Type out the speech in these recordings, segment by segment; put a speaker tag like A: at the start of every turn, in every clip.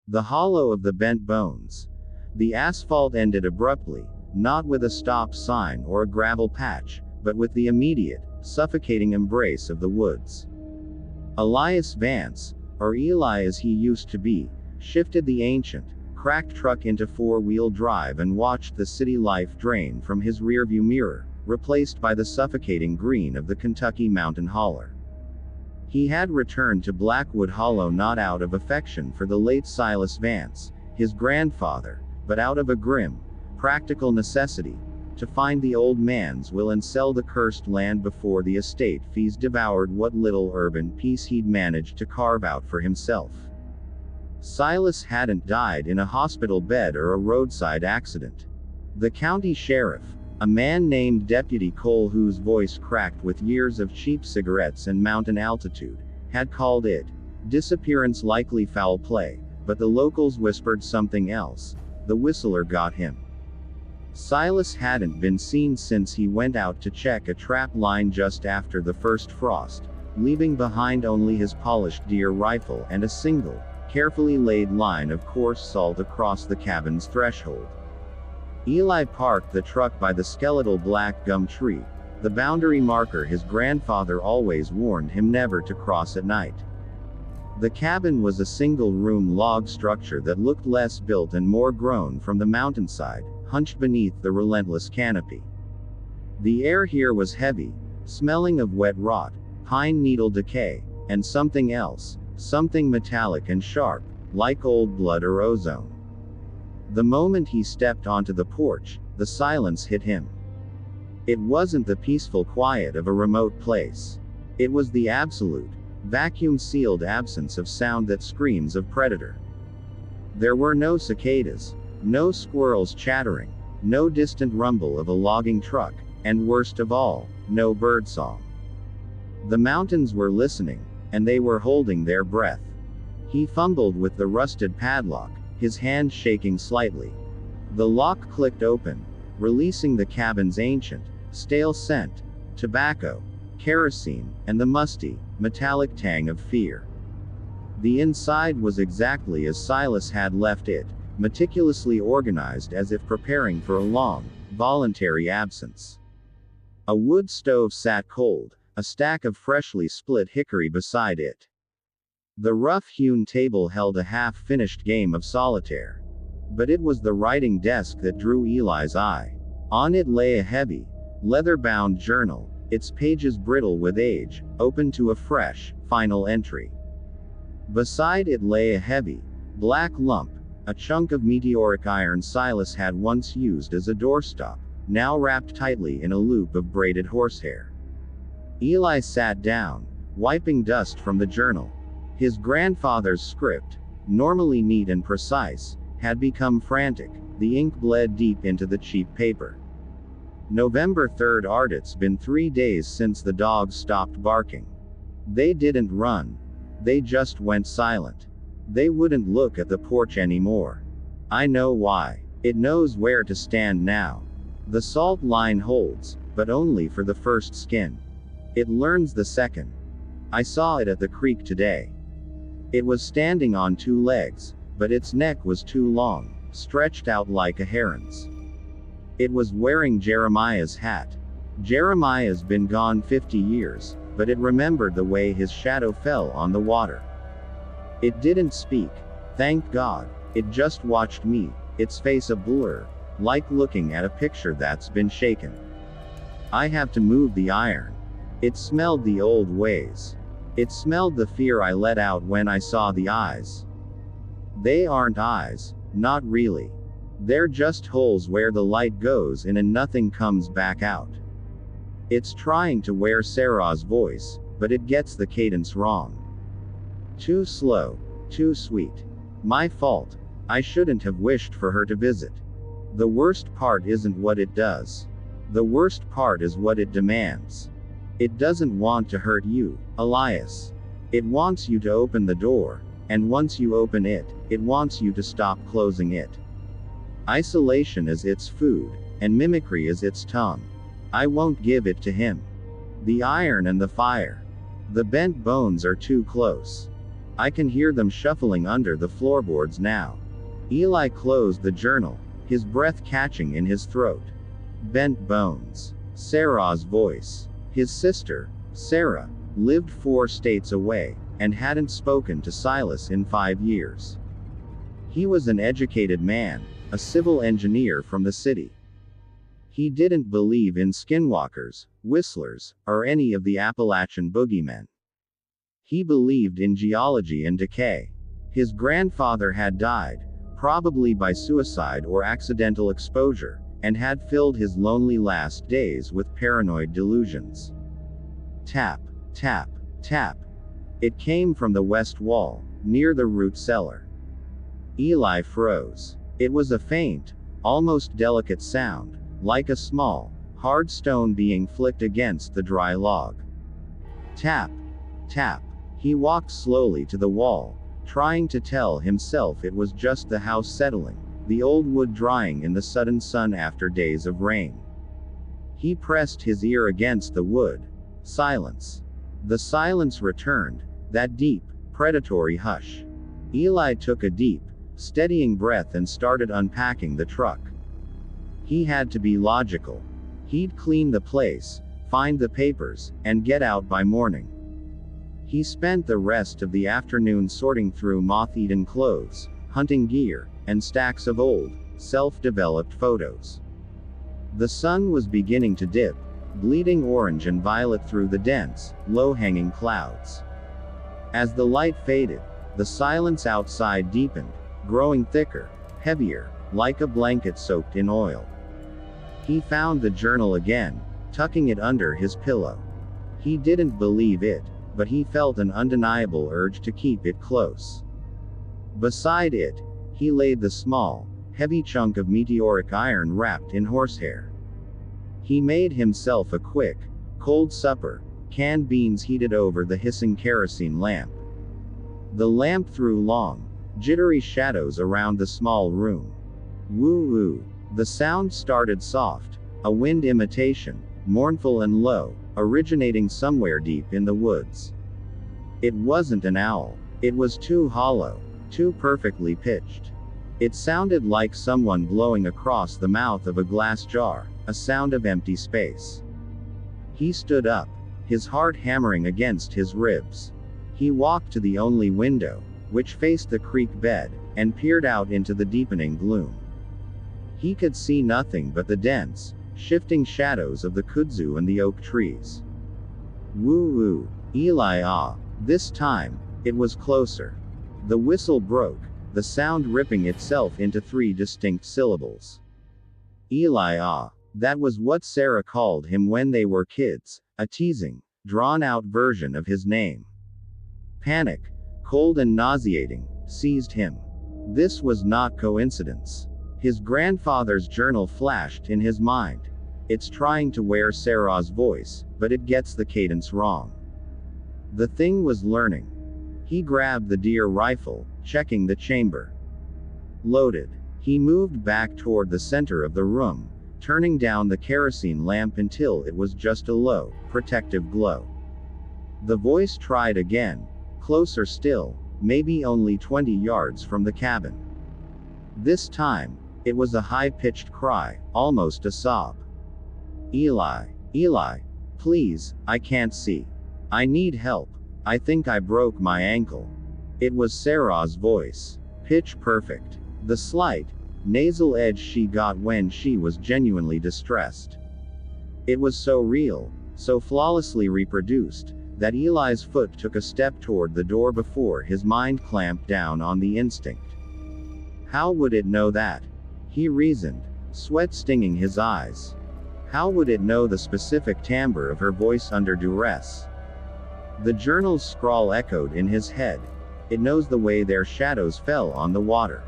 A: The hollow of the bent bones. The asphalt ended abruptly, not with a stop sign or a gravel patch, but with the immediate, suffocating embrace of the woods. Eli Vance, or Eli as he used to be, shifted the ancient, cracked truck into four-wheel drive and watched the city life drain from his rearview mirror, replaced by the suffocating green of the Kentucky mountain holler. He had returned to Blackwood Hollow not out of affection for the late Silas Vance, his grandfather, but out of a grim, practical necessity, to find the old man's will and sell the cursed land before the estate fees devoured what little urban peace he'd managed to carve out for himself. Silas hadn't died in a hospital bed or a roadside accident. The county sheriff, a man named Deputy Cole, whose voice cracked with years of cheap cigarettes and mountain altitude, had called it disappearance, likely foul play, but the locals whispered something else. The whistler got him. Silas hadn't been seen since he went out to check a trap line just after the first frost, leaving behind only his polished deer rifle and a single, carefully laid line of coarse salt across the cabin's threshold. Eli parked the truck by the skeletal black gum tree, the boundary marker his grandfather always warned him never to cross at night. The cabin was a single-room log structure that looked less built and more grown from the mountainside, hunched beneath the relentless canopy. The air here was heavy, smelling of wet rot, pine needle decay, and something else, something metallic and sharp, like old blood or ozone. The moment he stepped onto the porch, the silence hit him. It wasn't the peaceful quiet of a remote place. It was the absolute, vacuum-sealed absence of sound that screams of predator. There were no cicadas, no squirrels chattering, no distant rumble of a logging truck, and worst of all, no birdsong. The mountains were listening, and they were holding their breath. He fumbled with the rusted padlock, his hand shaking slightly. The lock clicked open, releasing the cabin's ancient, stale scent, tobacco, kerosene, and the musty, metallic tang of fear. The inside was exactly as Silas had left it, meticulously organized as if preparing for a long, voluntary absence. A wood stove sat cold, a stack of freshly split hickory beside it. The rough-hewn table held a half-finished game of solitaire. But it was the writing desk that drew Eli's eye. On it lay a heavy, leather-bound journal, its pages brittle with age, open to a fresh, final entry. Beside it lay a heavy, black lump, a chunk of meteoric iron Silas had once used as a doorstop, now wrapped tightly in a loop of braided horsehair. Eli sat down, wiping dust from the journal. His grandfather's script, normally neat and precise, had become frantic, the ink bled deep into the cheap paper. November 3rd. It's been 3 days since the dogs stopped barking. They didn't run. They just went silent. They wouldn't look at the porch anymore. I know why. It knows where to stand now. The salt line holds, but only for the first skin. It learns the second. I saw it at the creek today. It was standing on 2 legs, but its neck was too long, stretched out like a heron's. It was wearing Jeremiah's hat. Jeremiah's been gone 50 years, but it remembered the way his shadow fell on the water. It didn't speak, thank God. It just watched me, its face a blur, like looking at a picture that's been shaken. I have to move the iron. It smelled the old ways. It smelled the fear I let out when I saw the eyes. They aren't eyes, not really. They're just holes where the light goes in and nothing comes back out. It's trying to wear Sarah's voice, but it gets the cadence wrong. Too slow, too sweet. My fault. I shouldn't have wished for her to visit. The worst part isn't what it does. The worst part is what it demands. It doesn't want to hurt you, Elias. It wants you to open the door, and once you open it, it wants you to stop closing it. Isolation is its food, and mimicry is its tongue. I won't give it to him. The iron and the fire. The bent bones are too close. I can hear them shuffling under the floorboards now. Eli closed the journal, his breath catching in his throat. Bent bones. Sarah's voice. His sister, Sarah, lived 4 states away, and hadn't spoken to Silas in 5 years. He was an educated man, a civil engineer from the city. He didn't believe in skinwalkers, whistlers, or any of the Appalachian boogeymen. He believed in geology and decay. His grandfather had died, probably by suicide or accidental exposure, and had filled his lonely last days with paranoid delusions. Tap, tap, tap. It came from the west wall, near the root cellar. Eli froze. It was a faint, almost delicate sound, like a small, hard stone being flicked against the dry log. Tap, tap. He walked slowly to the wall, trying to tell himself it was just the house settling, the old wood drying in the sudden sun after days of rain. He pressed his ear against the wood. Silence. The silence returned, that deep, predatory hush. Eli took a deep, steadying breath and started unpacking the truck. He had to be logical. He'd clean the place, find the papers, and get out by morning. He spent the rest of the afternoon sorting through moth-eaten clothes, hunting gear, and stacks of old, self-developed photos. The sun was beginning to dip, bleeding orange and violet through the dense, low-hanging clouds. As the light faded, the silence outside deepened, growing thicker, heavier, like a blanket soaked in oil. He found the journal again, tucking it under his pillow. He didn't believe it, but he felt an undeniable urge to keep it close. Beside it, he laid the small, heavy chunk of meteoric iron wrapped in horsehair. He made himself a quick, cold supper, canned beans heated over the hissing kerosene lamp. The lamp threw long, jittery shadows around the small room. Woo-woo. The sound started soft, a wind imitation, mournful and low, originating somewhere deep in the woods. It wasn't an owl. It was too hollow, too perfectly pitched. It sounded like someone blowing across the mouth of a glass jar, a sound of empty space. He stood up, his heart hammering against his ribs. He walked to the only window, which faced the creek bed, and peered out into the deepening gloom. He could see nothing but the dense, shifting shadows of the kudzu and the oak trees. Woo-woo. Eli ah. This time, it was closer. The whistle broke, the sound ripping itself into 3 distinct syllables. Eli ah. That was what Sarah called him when they were kids, a teasing, drawn-out version of his name. Panic, cold and nauseating, seized him. This was not coincidence. His grandfather's journal flashed in his mind. It's trying to wear Sarah's voice, but it gets the cadence wrong. The thing was learning. He grabbed the deer rifle, checking the chamber. Loaded. He moved back toward the center of the room, turning down the kerosene lamp until it was just a low, protective glow. The voice tried again, closer still, maybe only 20 yards from the cabin. This time, it was a high-pitched cry, almost a sob. Eli, Eli, please, I can't see. I need help. I think I broke my ankle. It was Sarah's voice. Pitch perfect. The slight, nasal edge she got when she was genuinely distressed. It was so real, so flawlessly reproduced, that Eli's foot took a step toward the door before his mind clamped down on the instinct. How would it know that? He reasoned, sweat stinging his eyes. How would it know the specific timbre of her voice under duress? The journal's scrawl echoed in his head. It knows the way their shadows fell on the water.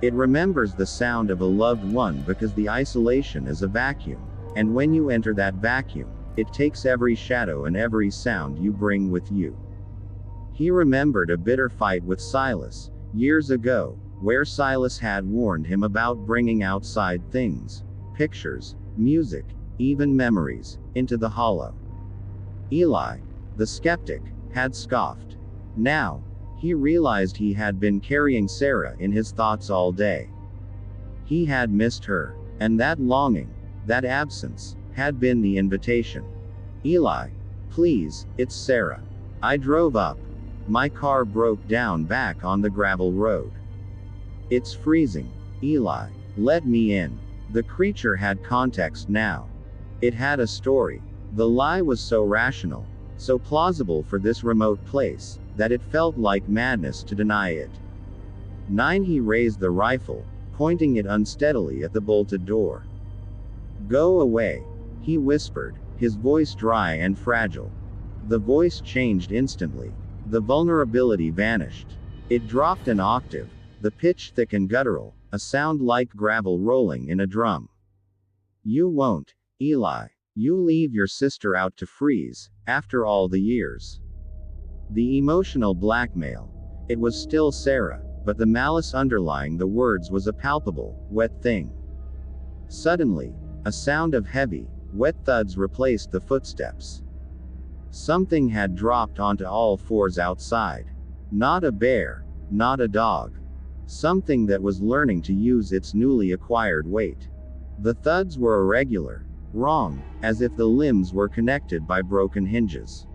A: It remembers the sound of a loved one because the isolation is a vacuum, and when you enter that vacuum, it takes every shadow and every sound you bring with you. He remembered a bitter fight with Silas, years ago, where Silas had warned him about bringing outside things, pictures, music, even memories, into the hollow. Eli, the skeptic, had scoffed. Now, He realized he had been carrying Sarah in his thoughts all day. He had missed her, and that longing, that absence, had been the invitation. Eli, please, it's Sarah. I drove up. My car broke down back on the gravel road. It's freezing. Eli, let me in. The creature had context now. It had a story. The lie was so rational, so plausible for this remote place, that it felt like madness to deny it. 9. He raised the rifle, pointing it unsteadily at the bolted door. Go away, he whispered, his voice dry and fragile. The voice changed instantly. The vulnerability vanished. It dropped an octave, the pitch thick and guttural, a sound like gravel rolling in a drum. You won't, Eli. You leave your sister out to freeze, after all the years. The emotional blackmail. It was still Sarah, but the malice underlying the words was a palpable, wet thing. Suddenly, a sound of heavy, wet thuds replaced the footsteps. Something had dropped onto all fours outside. Not a bear, not a dog. Something that was learning to use its newly acquired weight. The thuds were irregular, wrong, as if the limbs were connected by broken hinges.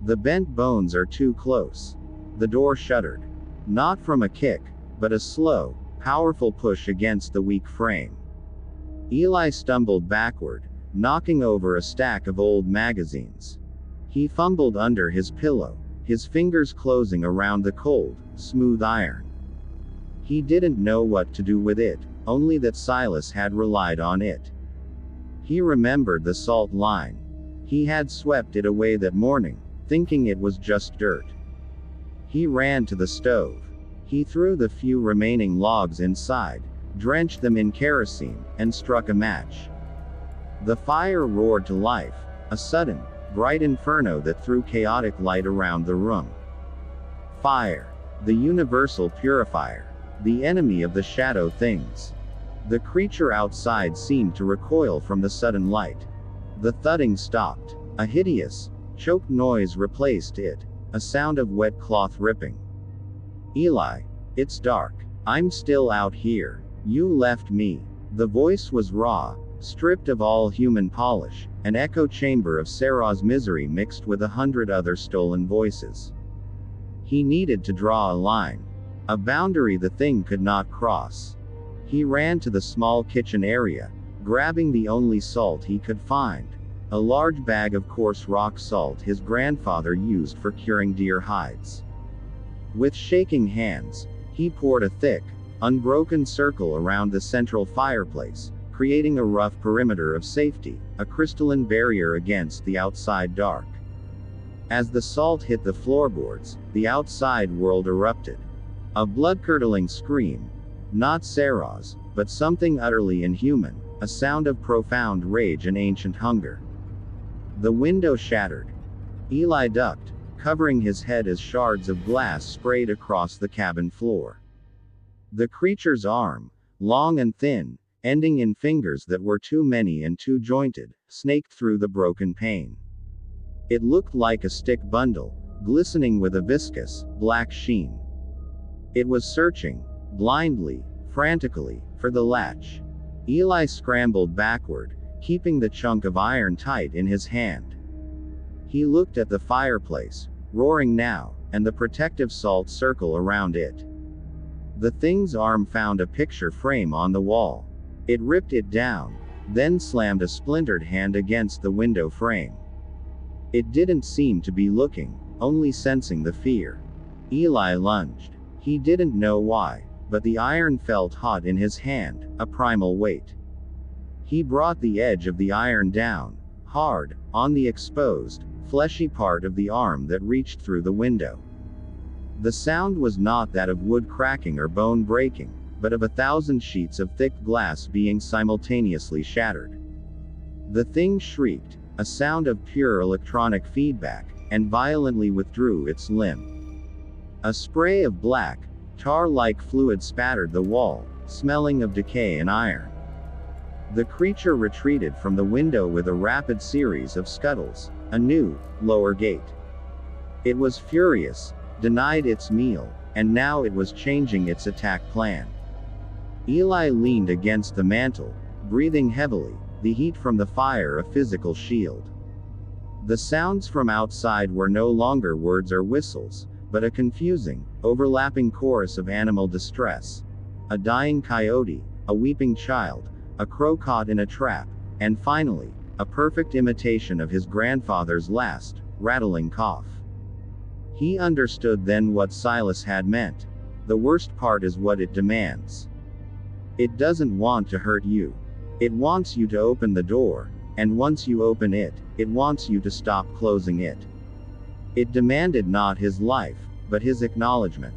A: The bent bones are too close. The door shuddered. Not from a kick, but a slow, powerful push against the weak frame. Eli stumbled backward, knocking over a stack of old magazines. He fumbled under his pillow, his fingers closing around the cold, smooth iron. He didn't know what to do with it, only that Silas had relied on it. He remembered the salt line. He had swept it away that morning, thinking it was just dirt. He ran to the stove. He threw the few remaining logs inside, drenched them in kerosene, and struck a match. The fire roared to life, a sudden, bright inferno that threw chaotic light around the room. Fire. The universal purifier. The enemy of the shadow things. The creature outside seemed to recoil from the sudden light. The thudding stopped. A hideous, choked noise replaced it, a sound of wet cloth ripping. Eli, it's dark. I'm still out here. You left me. The voice was raw, stripped of all human polish, an echo chamber of Sarah's misery mixed with 100 other stolen voices. He needed to draw a line. A boundary the thing could not cross. He ran to the small kitchen area, grabbing the only salt he could find. A large bag of coarse rock salt his grandfather used for curing deer hides. With shaking hands, he poured a thick, unbroken circle around the central fireplace, creating a rough perimeter of safety, a crystalline barrier against the outside dark. As the salt hit the floorboards, the outside world erupted. A blood-curdling scream. Not Sarah's, but something utterly inhuman, a sound of profound rage and ancient hunger. The window shattered. Eli ducked, covering his head as shards of glass sprayed across the cabin floor. The creature's arm, long and thin, ending in fingers that were too many and too jointed, snaked through the broken pane. It looked like a stick bundle, glistening with a viscous, black sheen. It was searching, blindly, frantically, for the latch. Eli scrambled backward, keeping the chunk of iron tight in his hand. He looked at the fireplace, roaring now, and the protective salt circle around it. The thing's arm found a picture frame on the wall. It ripped it down, then slammed a splintered hand against the window frame. It didn't seem to be looking, only sensing the fear. Eli lunged. He didn't know why, but the iron felt hot in his hand, a primal weight. He brought the edge of the iron down, hard, on the exposed, fleshy part of the arm that reached through the window. The sound was not that of wood cracking or bone breaking, but of 1,000 sheets of thick glass being simultaneously shattered. The thing shrieked, a sound of pure electronic feedback, and violently withdrew its limb. A spray of black, tar-like fluid spattered the wall, smelling of decay and iron. The creature retreated from the window with a rapid series of scuttles, a new, lower gate. It was furious, denied its meal, and now it was changing its attack plan. Eli leaned against the mantel, breathing heavily, the heat from the fire a physical shield. The sounds from outside were no longer words or whistles, but a confusing, overlapping chorus of animal distress. A dying coyote, a weeping child, a crow caught in a trap, and finally, a perfect imitation of his grandfather's last, rattling cough. He understood then what Silas had meant. The worst part is what it demands. It doesn't want to hurt you. It wants you to open the door, and once you open it, it wants you to stop closing it. It demanded not his life, but his acknowledgement.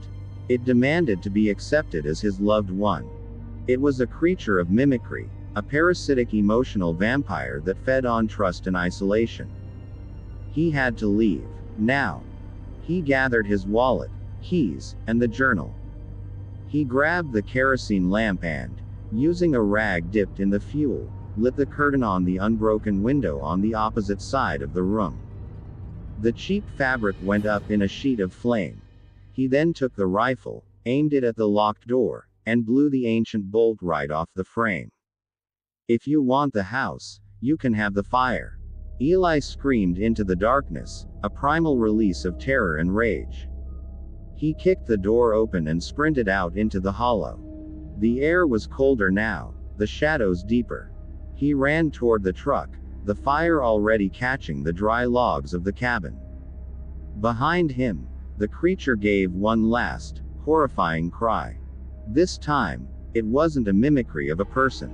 A: It demanded to be accepted as his loved one. It was a creature of mimicry, a parasitic emotional vampire that fed on trust and isolation. He had to leave, now. He gathered his wallet, keys, and the journal. He grabbed the kerosene lamp and, using a rag dipped in the fuel, lit the curtain on the unbroken window on the opposite side of the room. The cheap fabric went up in a sheet of flame. He then took the rifle, aimed it at the locked door, and blew the ancient bolt right off the frame. "If you want the house, you can have the fire," Eli screamed into the darkness, a primal release of terror and rage. He kicked the door open and sprinted out into the hollow. The air was colder now, the shadows deeper. He ran toward the truck, the fire already catching the dry logs of the cabin. Behind him, the creature gave one last, horrifying cry. This time, it wasn't a mimicry of a person.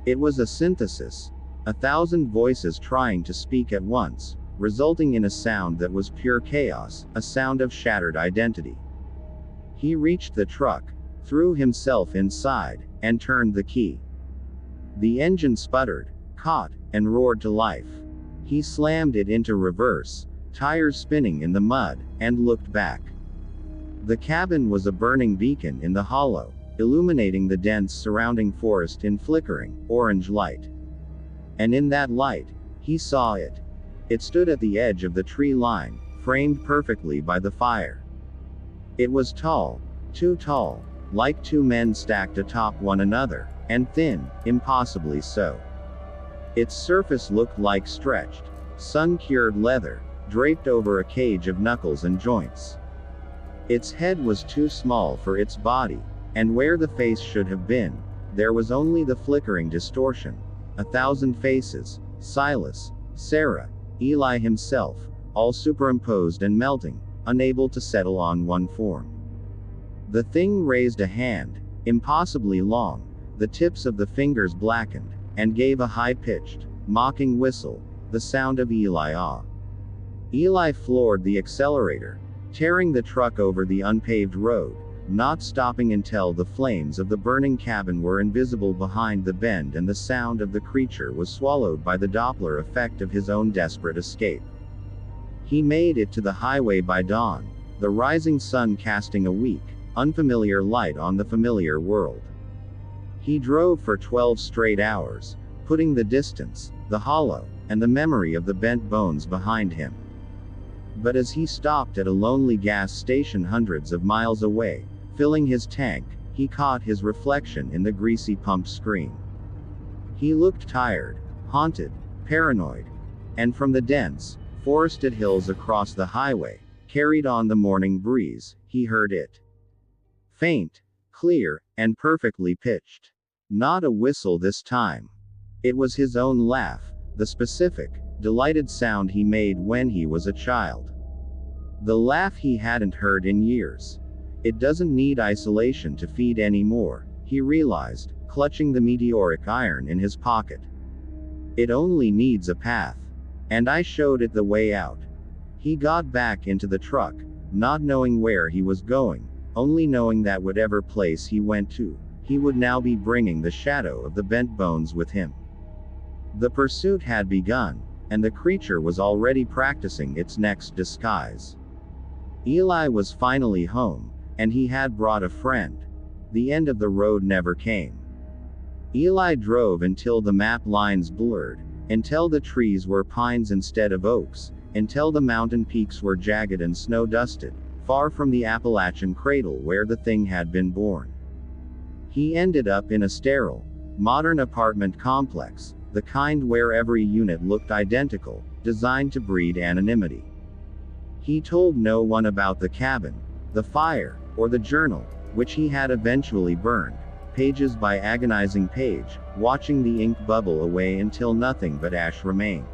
A: It was a synthesis, 1,000 voices trying to speak at once, resulting in a sound that was pure chaos, a sound of shattered identity. He reached the truck, threw himself inside, and turned the key. The engine sputtered, caught, and roared to life. He slammed it into reverse, tires spinning in the mud, and looked back. The cabin was a burning beacon in the hollow, illuminating the dense surrounding forest in flickering, orange light. And in that light, he saw it. It stood at the edge of the tree line, framed perfectly by the fire. It was tall, too tall, like two men stacked atop one another, and thin, impossibly so. Its surface looked like stretched, sun-cured leather, draped over a cage of knuckles and joints. Its head was too small for its body, and where the face should have been, there was only the flickering distortion. 1,000 faces, Silas, Sarah, Eli himself, all superimposed and melting, unable to settle on one form. The thing raised a hand, impossibly long, the tips of the fingers blackened, and gave a high-pitched, mocking whistle, the sound of Eli awe. Eli floored the accelerator, tearing the truck over the unpaved road, not stopping until the flames of the burning cabin were invisible behind the bend and the sound of the creature was swallowed by the Doppler effect of his own desperate escape. He made it to the highway by dawn, the rising sun casting a weak, unfamiliar light on the familiar world. He drove for 12 straight hours, putting the distance, the hollow, and the memory of the bent bones behind him. But as he stopped at a lonely gas station hundreds of miles away, filling his tank, he caught his reflection in the greasy pump screen. He looked tired, haunted, paranoid. And from the dense, forested hills across the highway, carried on the morning breeze, he heard it. Faint, clear, and perfectly pitched. Not a whistle this time. It was his own laugh, the specific, delighted sound he made when he was a child. The laugh he hadn't heard in years. It doesn't need isolation to feed anymore, he realized, clutching the meteoric iron in his pocket. It only needs a path. And I showed it the way out. He got back into the truck, not knowing where he was going, only knowing that whatever place he went to, he would now be bringing the shadow of the bent bones with him. The pursuit had begun, and the creature was already practicing its next disguise. Eli was finally home, and he had brought a friend. The end of the road never came. Eli drove until the map lines blurred, until the trees were pines instead of oaks, until the mountain peaks were jagged and snow-dusted, far from the Appalachian cradle where the thing had been born. He ended up in a sterile, modern apartment complex, the kind where every unit looked identical, designed to breed anonymity. He told no one about the cabin, the fire, or the journal, which he had eventually burned, pages by agonizing page, watching the ink bubble away until nothing but ash remained.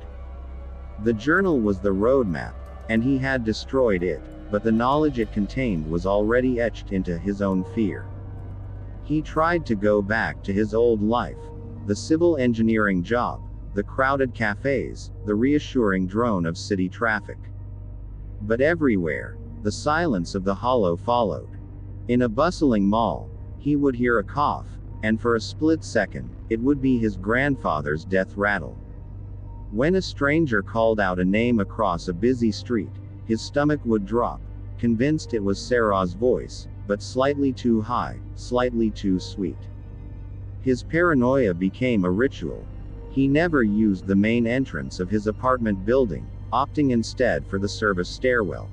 A: The journal was the roadmap, and he had destroyed it, but the knowledge it contained was already etched into his own fear. He tried to go back to his old life, the civil engineering job, the crowded cafes, the reassuring drone of city traffic. But everywhere, the silence of the hollow followed. In a bustling mall, he would hear a cough, and for a split second, it would be his grandfather's death rattle. When a stranger called out a name across a busy street, his stomach would drop, convinced it was Sarah's voice, but slightly too high, slightly too sweet. His paranoia became a ritual. He never used the main entrance of his apartment building, opting instead for the service stairwell.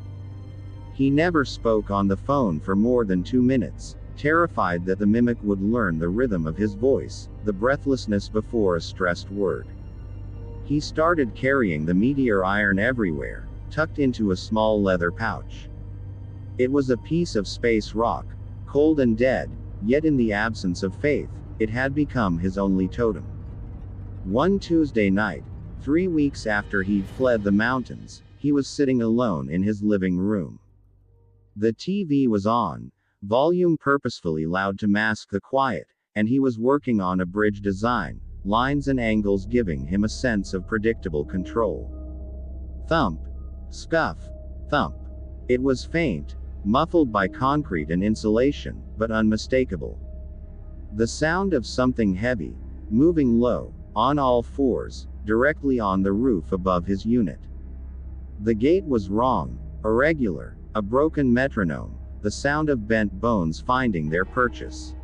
A: He never spoke on the phone for more than 2 minutes, terrified that the mimic would learn the rhythm of his voice, the breathlessness before a stressed word. He started carrying the meteor iron everywhere, tucked into a small leather pouch. It was a piece of space rock, cold and dead, yet in the absence of faith, it had become his only totem. One Tuesday night, 3 weeks after he'd fled the mountains, he was sitting alone in his living room. The TV was on, volume purposefully loud to mask the quiet, and he was working on a bridge design, lines and angles giving him a sense of predictable control. Thump. Scuff. Thump. It was faint, muffled by concrete and insulation, but unmistakable. The sound of something heavy, moving low, on all fours, directly on the roof above his unit. The gate was wrong, irregular, a broken metronome, the sound of bent bones finding their purchase.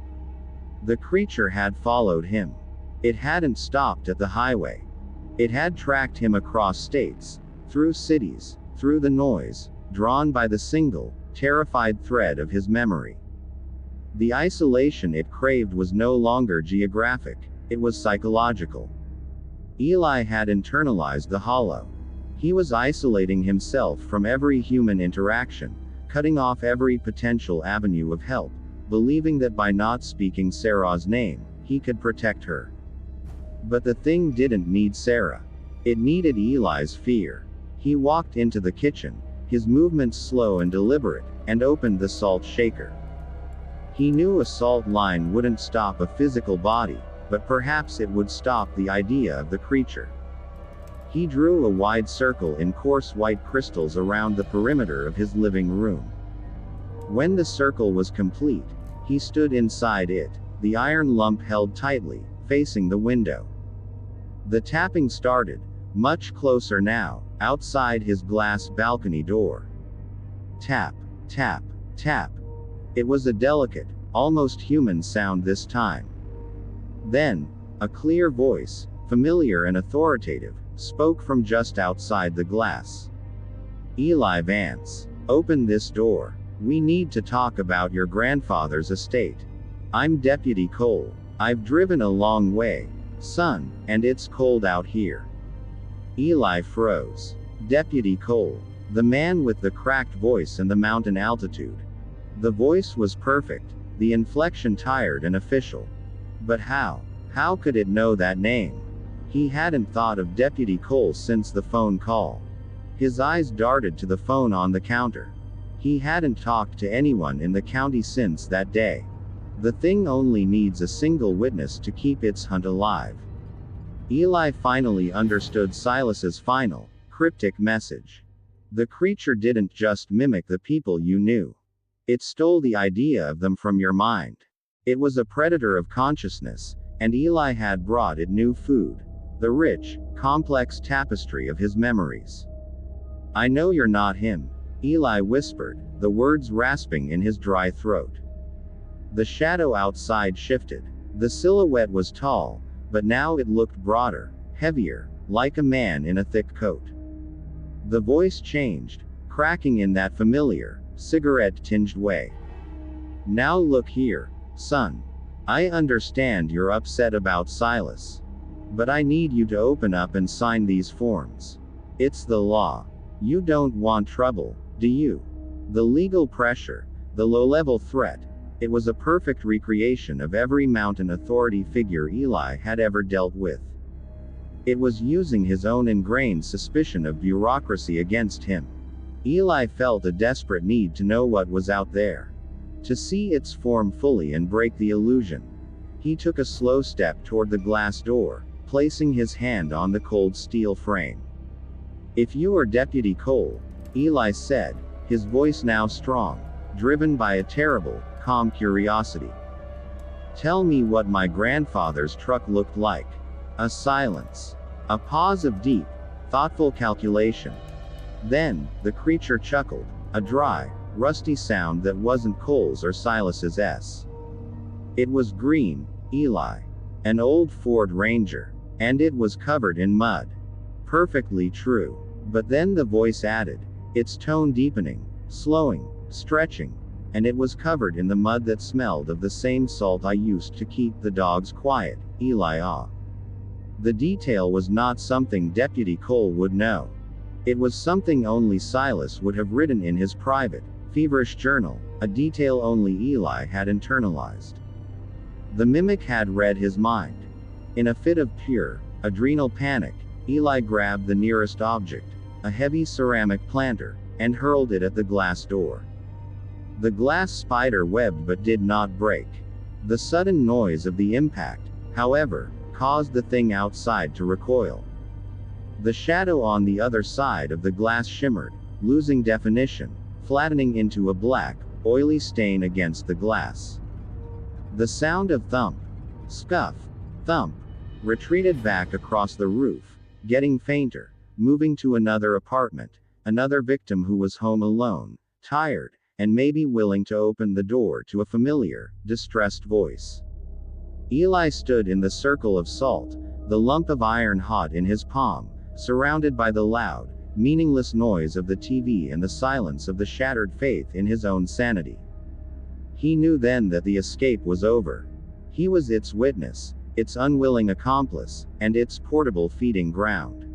A: The creature had followed him. It hadn't stopped at the highway. It had tracked him across states, through cities, through the noise, drawn by the single, terrified thread of his memory. The isolation it craved was no longer geographic, it was psychological. Eli had internalized the hollow. He was isolating himself from every human interaction, cutting off every potential avenue of help, believing that by not speaking Sarah's name, he could protect her. But the thing didn't need Sarah. It needed Eli's fear. He walked into the kitchen, his movements slow and deliberate, and opened the salt shaker. He knew a salt line wouldn't stop a physical body, but perhaps it would stop the idea of the creature. He drew a wide circle in coarse white crystals around the perimeter of his living room. When the circle was complete, he stood inside it, the iron lump held tightly, facing the window. The tapping started, much closer now, outside his glass balcony door. Tap, tap, tap. It was a delicate, almost human sound this time. Then, a clear voice, familiar and authoritative, spoke from just outside the glass. Eli Vance, open this door. We need to talk about your grandfather's estate. I'm Deputy Cole. I've driven a long way, son, and it's cold out here. Eli froze. Deputy Cole. The man with the cracked voice and the mountain altitude. The voice was perfect, the inflection tired and official. But how? How could it know that name? He hadn't thought of Deputy Cole since the phone call. His eyes darted to the phone on the counter. He hadn't talked to anyone in the county since that day. The thing only needs a single witness to keep its hunt alive. Eli finally understood Silas's final, cryptic message. The creature didn't just mimic the people you knew. It stole the idea of them from your mind. It was a predator of consciousness, and Eli had brought it new food. The rich, complex tapestry of his memories. I know you're not him, Eli whispered, the words rasping in his dry throat. The shadow outside shifted. The silhouette was tall, but now it looked broader, heavier, like a man in a thick coat. The voice changed, cracking in that familiar, cigarette-tinged way. "Now look here, son. I understand you're upset about Silas. But I need you to open up and sign these forms. It's the law. You don't want trouble, do you?" The legal pressure, the low-level threat, it was a perfect recreation of every mountain authority figure Eli had ever dealt with. It was using his own ingrained suspicion of bureaucracy against him. Eli felt a desperate need to know what was out there. To see its form fully and break the illusion. He took a slow step toward the glass door, placing his hand on the cold steel frame. "If you are Deputy Cole," Eli said, his voice now strong, driven by a terrible, calm curiosity. "Tell me what my grandfather's truck looked like." A silence. A pause of deep, thoughtful calculation. Then, the creature chuckled, a dry, rusty sound that wasn't Cole's or Silas's. "It was green, Eli. An old Ford Ranger. And it was covered in mud." Perfectly true. But then the voice added, its tone deepening, slowing, stretching. "And it was covered in the mud that smelled of the same salt I used to keep the dogs quiet." Eli ah. The detail was not something Deputy Cole would know. It was something only Silas would have written in his private, feverish journal, a detail only Eli had internalized. The mimic had read his mind. In a fit of pure, adrenal panic, Eli grabbed the nearest object, a heavy ceramic planter, and hurled it at the glass door. The glass spider webbed but did not break. The sudden noise of the impact, however, caused the thing outside to recoil. The shadow on the other side of the glass shimmered, losing definition, flattening into a black, oily stain against the glass. The sound of thump, scuff, thump, retreated back across the roof, getting fainter, moving to another apartment, another victim who was home alone, tired, and maybe willing to open the door to a familiar, distressed voice. Eli stood in the circle of salt, the lump of iron hot in his palm, surrounded by the loud, meaningless noise of the TV and the silence of the shattered faith in his own sanity. He knew then that the escape was over. He was its witness, its unwilling accomplice, and its portable feeding ground.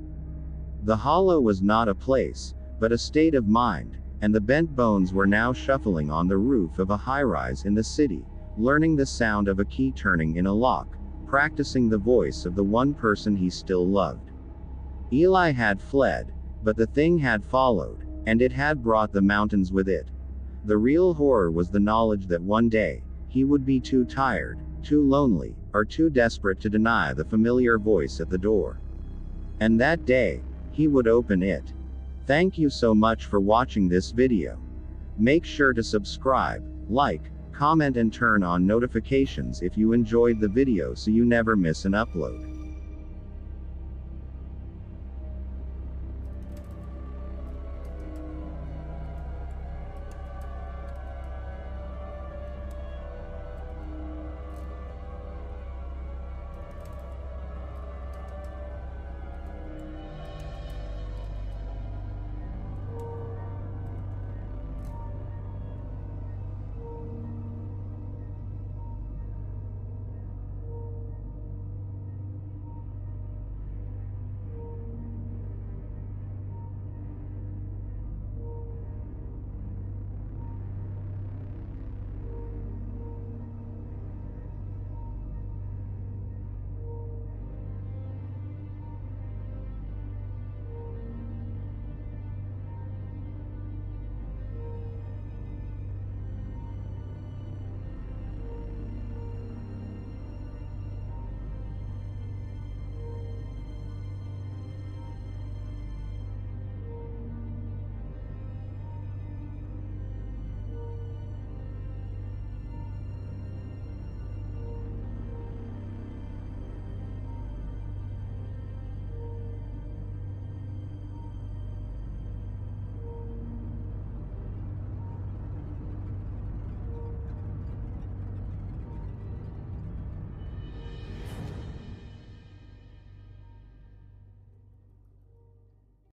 A: The hollow was not a place, but a state of mind, and the bent bones were now shuffling on the roof of a high-rise in the city, learning the sound of a key turning in a lock, practicing the voice of the one person he still loved. Eli had fled, but the thing had followed, and it had brought the mountains with it. The real horror was the knowledge that one day, he would be too tired, too lonely, or too desperate to deny the familiar voice at the door. And that day, he would open it. Thank you so much for watching this video. Make sure to subscribe, like, comment and turn on notifications if you enjoyed the video so you never miss an upload.